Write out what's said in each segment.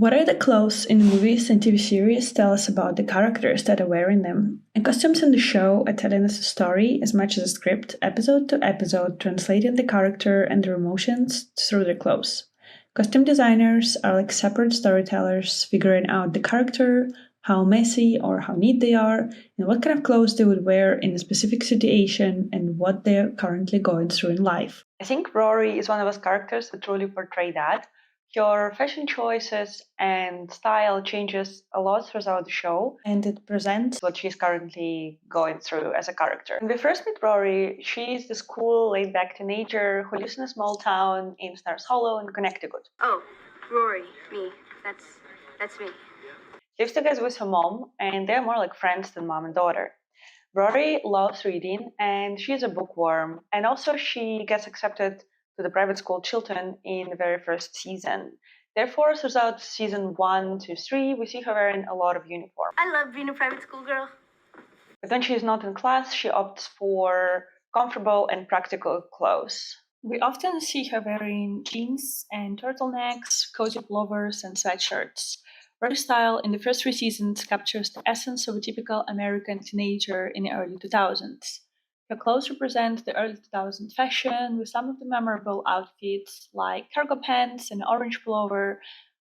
What are the clothes in the movies and TV series tell us about the characters that are wearing them? And costumes in the show are telling us a story as much as a script, episode to episode, translating the character and their emotions through their clothes. Costume designers are like separate storytellers, figuring out the character, how messy or how neat they are, and what kind of clothes they would wear in a specific situation, and what they're currently going through in life. I think Rory is one of those characters that truly portray that. Her fashion choices and style changes a lot throughout the show, And it presents what she's currently going through as a character. When we first meet Rory, she's this cool, laid-back teenager who lives in a small town in Stars Hollow in Connecticut. Oh, Rory, me. That's me. She lives together with her mom, and they're more like friends than mom and daughter. Rory loves reading, and she's a bookworm, and also she gets accepted to the private school Chilton in the very first season. Therefore, throughout season 1 to 3, we see her wearing a lot of uniform. I love being a private school girl. But when she's not in class, she opts for comfortable and practical clothes. We often see her wearing jeans and turtlenecks, cozy pullovers, and sweatshirts. Her style in the first 3 seasons captures the essence of a typical American teenager in the early 2000s. Her clothes represent the early 2000s fashion, with some of the memorable outfits like cargo pants and orange pullover,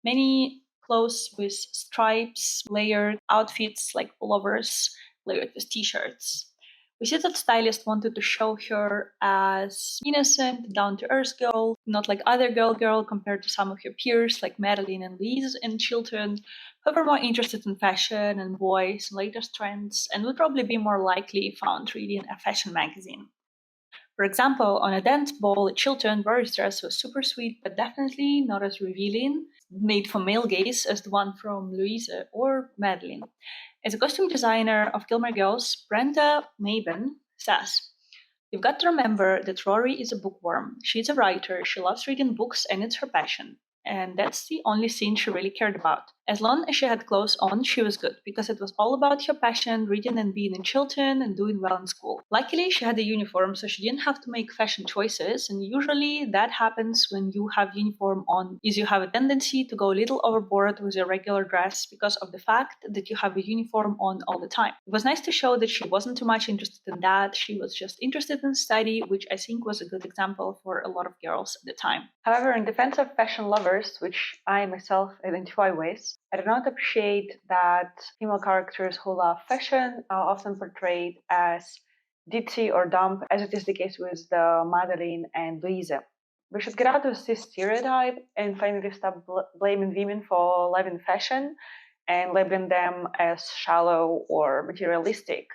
many clothes with stripes, layered outfits like pullovers, layered with t-shirts. We see that stylist wanted to show her as innocent, down-to-earth girl, not like other girl compared to some of her peers like Madeline and Liz in Chilton, who were more interested in fashion and voice and latest trends, and would probably be more likely found reading a fashion magazine. For example, on a dance ball at Chilton, Rory's dress was super sweet, but definitely not as revealing, made for male gaze, as the one from Louise or Madeline. As a costume designer of Gilmore Girls, Brenda Maben says, "You've got to remember that Rory is a bookworm. She's a writer, she loves reading books, and it's her passion. And that's the only scene she really cared about. As long as she had clothes on, she was good, because it was all about her passion, reading and being in Chilton and doing well in school. Luckily, she had a uniform, so she didn't have to make fashion choices, and usually that happens when you have uniform on, is you have a tendency to go a little overboard with your regular dress because of the fact that you have a uniform on all the time. It was nice to show that she wasn't too much interested in that, she was just interested in study, which I think was a good example for a lot of girls at the time." However, in defense of fashion lovers, which I myself identify with, I do not appreciate that female characters who love fashion are often portrayed as ditzy or dumb, as it is the case with the Madeline and Louisa. We should get out of this stereotype and finally stop blaming women for loving fashion and labeling them as shallow or materialistic.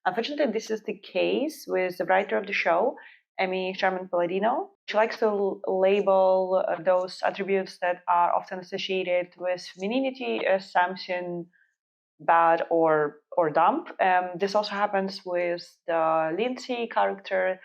Unfortunately, this is the case with the writer of the show, Amy Sherman Palladino. She likes to label those attributes that are often associated with femininity as something bad or dumb. This also happens with the Lindsay character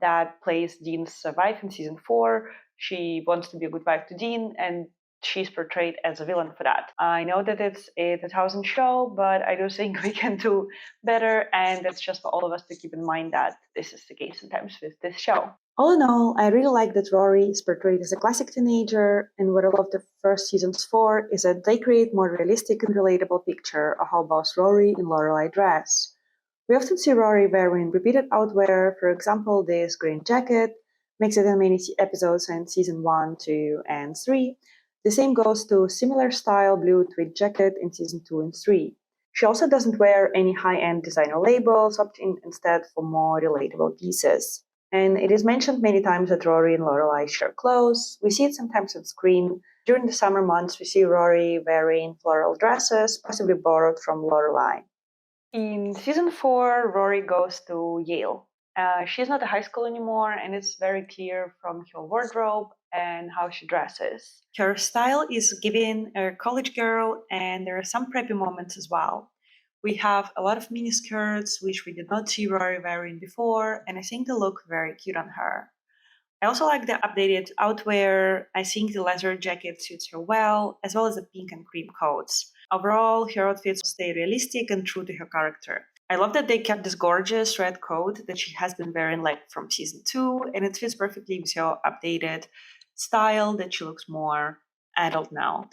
that plays Dean's wife in season 4. She wants to be a good wife to Dean, and she's portrayed as a villain for that. I know that it's a 2000 show, but I do think we can do better, and it's just for all of us to keep in mind that this is the case sometimes with this show. All in all, I really like that Rory is portrayed as a classic teenager, and what I love the first seasons for is that they create more realistic and relatable picture of how both Rory and Lorelai dress. We often see Rory wearing repeated outwear, for example, this green jacket, makes it in many episodes in season 1, 2, and 3. The same goes to similar style blue tweed jacket in season 2 and 3. She also doesn't wear any high-end designer labels, opting instead for more relatable pieces. And it is mentioned many times that Rory and Lorelai share clothes. We see it sometimes on screen. During the summer months, we see Rory wearing floral dresses, possibly borrowed from Lorelai. In season 4, Rory goes to Yale. She's not a high school anymore, and it's very clear from her wardrobe and how she dresses. Her style is giving a college girl, and there are some preppy moments as well. We have a lot of mini skirts, which we did not see Rory wearing before, and I think they look very cute on her. I also like the updated outwear. I think the leather jacket suits her well, as well as the pink and cream coats. Overall, her outfits stay realistic and true to her character. I love that they kept this gorgeous red coat that she has been wearing like from season 2, and it fits perfectly with her updated style that she looks more adult now.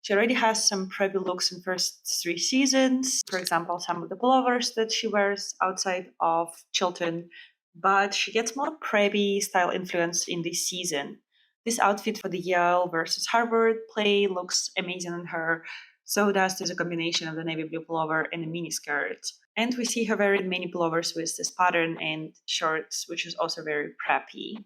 She already has some preppy looks in first 3 seasons. For example, some of the pullovers that she wears outside of Chilton, but she gets more preppy style influence in this season. This outfit for the Yale versus Harvard play looks amazing on her. So does this a combination of the navy blue pullover and a mini skirt. And we see her wearing many pullovers with this pattern and shorts, which is also very preppy.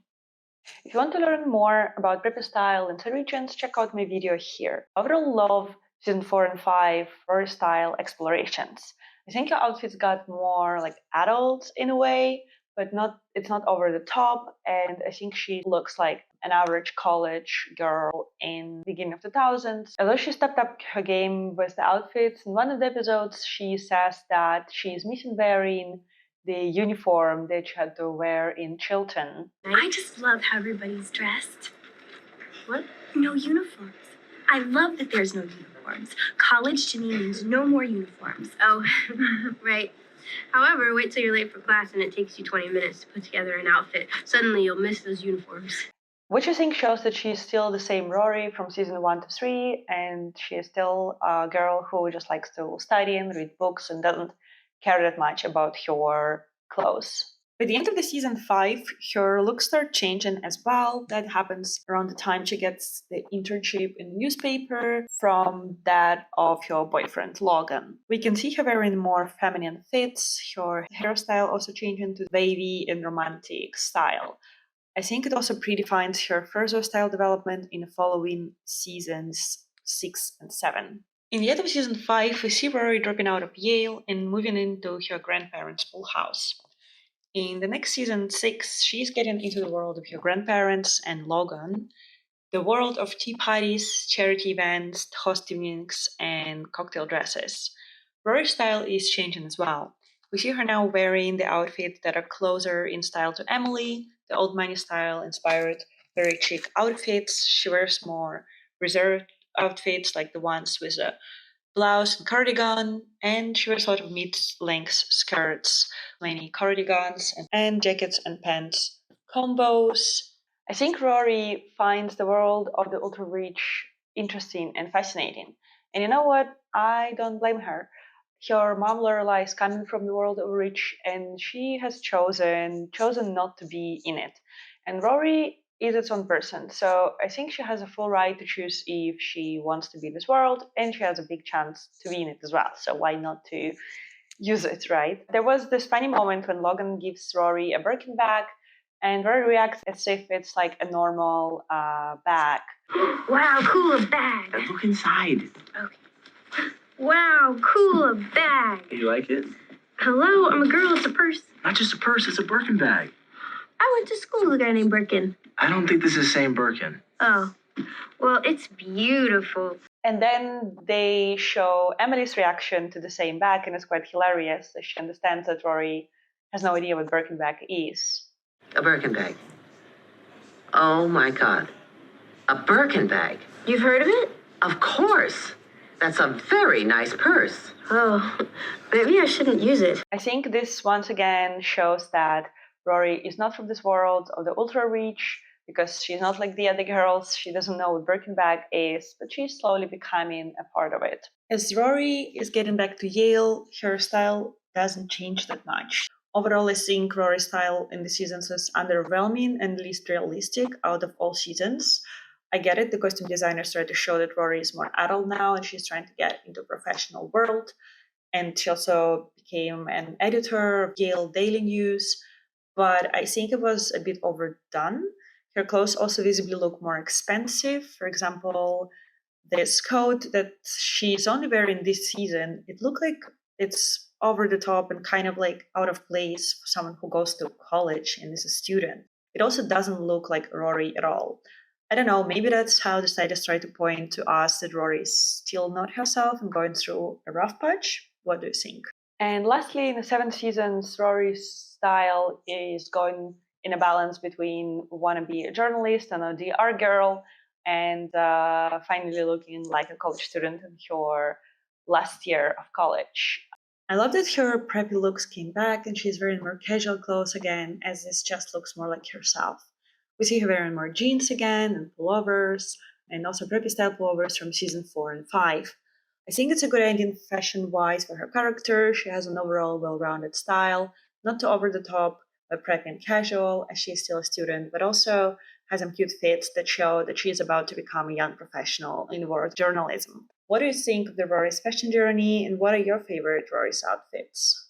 If you want to learn more about preppy style in the regions, check out my video here. I overall love season 4 and 5 Rory style explorations. I think her outfits got more like adult in a way, but it's not over the top, and I think she looks like an average college girl in the beginning of the 2000s. Although she stepped up her game with the outfits, in one of the episodes she says that she is missing wearing the uniform that she had to wear in Chilton. I just love how everybody's dressed. What? No uniforms. I love that there's no uniforms. College to me means no more uniforms. Oh, right. However, wait till you're late for class and it takes you 20 minutes to put together an outfit. Suddenly you'll miss those uniforms. Which I think shows that she's still the same Rory from season 1 to 3, and she is still a girl who just likes to study and read books and doesn't care that much about her clothes. By the end of the season 5, her looks start changing as well. That happens around the time she gets the internship in the newspaper from that of her boyfriend, Logan. We can see her wearing more feminine fits, her hairstyle also changing to wavy and romantic style. I think it also predefines her further style development in the following seasons 6 and 7. In the end of season 5, we see Rory dropping out of Yale and moving into her grandparents' full house. In the next season 6, she's getting into the world of her grandparents and Logan, the world of tea parties, charity events, host evenings, and cocktail dresses. Rory's style is changing as well. We see her now wearing the outfits that are closer in style to Emily, the old money style inspired very chic outfits. She wears more reserved outfits like the ones with a blouse and cardigan, and she wears a lot of mid-length skirts, many cardigans and jackets and pants combos. I think Rory finds the world of the ultra rich interesting and fascinating. And you know what? I don't blame her. Her mom Lorelai is coming from the world of rich, and she has chosen not to be in it. And Rory is its own person, so I think she has a full right to choose if she wants to be in this world, and she has a big chance to be in it as well. So why not to use it, right? There was this funny moment when Logan gives Rory a Birkin bag, and Rory reacts as if it's like a normal bag. Wow, cool, a bag. Look inside. Okay. Wow, cool, a bag. You like it? Hello, I'm a girl, it's a purse. Not just a purse, it's a Birkin bag. I went to school with a guy named Birkin. I don't think this is the same Birkin. Oh, well, it's beautiful. And then they show Emily's reaction to the same bag, and it's quite hilarious as she understands that Rory has no idea what Birkin bag is. A Birkin bag. Oh my God. A Birkin bag. You've heard of it? Of course. That's a very nice purse. Oh, maybe I shouldn't use it. I think this once again shows that Rory is not from this world of the ultra rich, because she's not like the other girls. She doesn't know what Birkin bag is, but she's slowly becoming a part of it. As Rory is getting back to Yale, her style doesn't change that much. Overall, I think Rory's style in the seasons is underwhelming and least realistic out of all seasons. I get it, the costume designers try to show that Rory is more adult now and she's trying to get into a professional world. And she also became an editor of Yale Daily News. But I think it was a bit overdone. Her clothes also visibly look more expensive. For example, this coat that she's only wearing this season, it looked like it's over the top and kind of like out of place for someone who goes to college and is a student. It also doesn't look like Rory at all. I don't know, maybe that's how the designers try to point to us that Rory is still not herself and going through a rough patch. What do you think? And lastly, in the 7 seasons, Rory's style is going in a balance between want to be a journalist and a DR girl, and finally looking like a college student in her last year of college. I love that her preppy looks came back and she's wearing more casual clothes again, as this just looks more like herself. We see her wearing more jeans again and pullovers. and also preppy style pullovers from season 4 and 5. I think it's a good ending fashion-wise for her character. She has an overall well-rounded style, not too over the top, but preppy and casual, as she is still a student, but also has some cute fits that show that she is about to become a young professional in the world of journalism. What do you think of the Rory's fashion journey, and what are your favorite Rory's outfits?